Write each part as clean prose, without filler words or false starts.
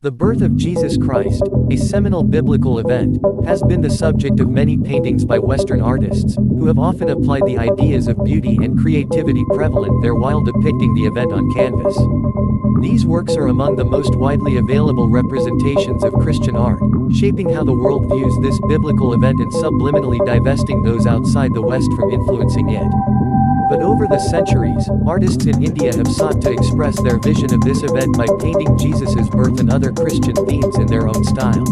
The birth of Jesus Christ, a seminal biblical event, has been the subject of many paintings by Western artists, who have often applied the ideas of beauty and creativity prevalent there while depicting the event on canvas. These works are among the most widely available representations of Christian art, shaping how the world views this biblical event and subliminally divesting those outside the West from influencing it. But over the centuries, artists in India have sought to express their vision of this event by painting Jesus' birth and other Christian themes in their own style.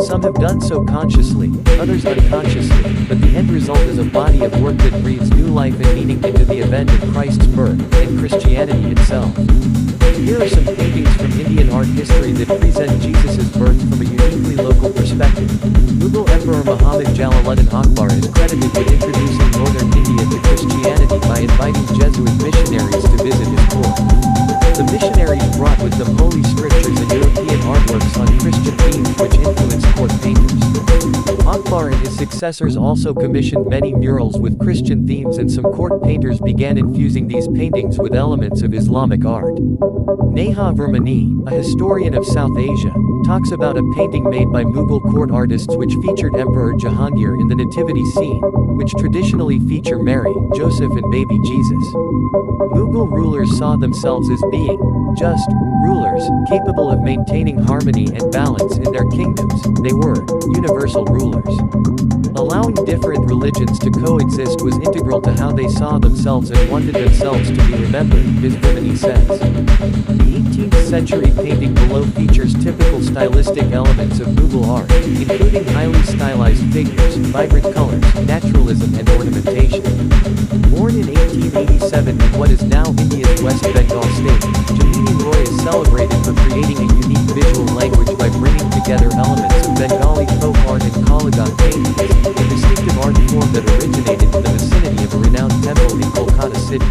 Some have done so consciously, others unconsciously, but the end result is a body of work that breathes new life and meaning into the event of Christ's birth, and Christianity itself. Here are some paintings from Indian art history that present Jesus' birth from a uniquely local perspective. Mughal Emperor Muhammad Jalaluddin Akbar is credited with introducing northern India to Christianity by inviting Jesuit missionaries to visit his court. The missionaries brought with them holy scriptures and European artworks on Christian themes which influenced court painters. Akbar and his successors also commissioned many murals with Christian themes, and some court painters began infusing these paintings with elements of Islamic art. Neha Vermani, a historian of South Asia, talks about a painting made by Mughal court artists which featured Emperor Jahangir in the nativity scene, which traditionally feature Mary, Joseph and baby Jesus. Mughal rulers saw themselves as being just rulers, capable of maintaining harmony and balance in their kingdoms. They were universal rulers. Allowing different religions to coexist was integral to how they saw themselves and wanted themselves to be remembered, as Vermani says. The 18th century painting below features typical stylistic elements of Mughal art, including highly stylized figures, vibrant colors, naturalism and ornamentation. Born in 1887 in what is now India's West Bengal state, Jamini Roy is celebrated for creating a unique visual language by bringing together elements of Bengali folk art and Kaligat paintings, a distinctive art form that originated in the vicinity of a renowned temple in Kolkata city.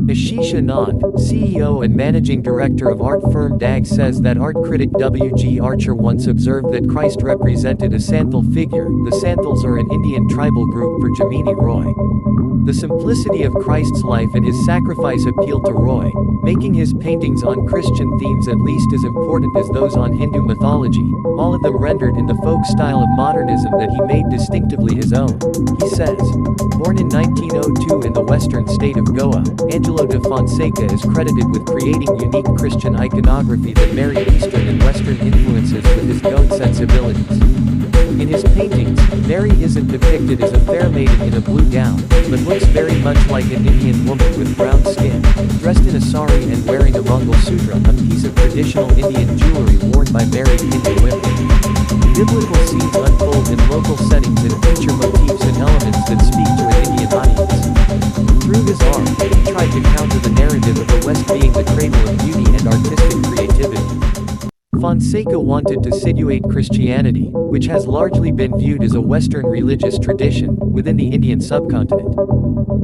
Ashish Anand, CEO and managing director of art firm DAG, says that art critic W.G. Archer once observed that Christ represented a Santhal figure. The Santhals are an Indian tribal group for Jamini Roy. The simplicity of Christ's life and his sacrifice appealed to Roy, making his paintings on Christian themes at least as important as those on Hindu mythology, all of them rendered in the folk style of modernism that he made distinctively his own. He says, born in 1902 in the western state of Goa, Angelo de Fonseca is credited with creating unique Christian iconography that married Eastern and Western influences with his own sensibilities. In his paintings, Mary isn't depicted as a fair maiden in a blue gown, but looks very much like an Indian woman with brown skin, dressed in a sari and wearing a Mangal Sutra, a piece of traditional Indian jewelry worn by married Hindu women. Biblical scenes unfold in local settings and feature motifs and elements that speak to an Indian audience. Through his art, he tried to counter the narrative of the West being the cradle of beauty and artistic creativity. Fonseca wanted to situate Christianity, which has largely been viewed as a Western religious tradition, within the Indian subcontinent.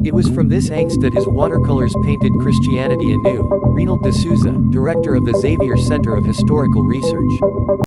It was from this angst that his watercolors painted Christianity anew. Reinald de Souza, director of the Xavier Center of Historical Research.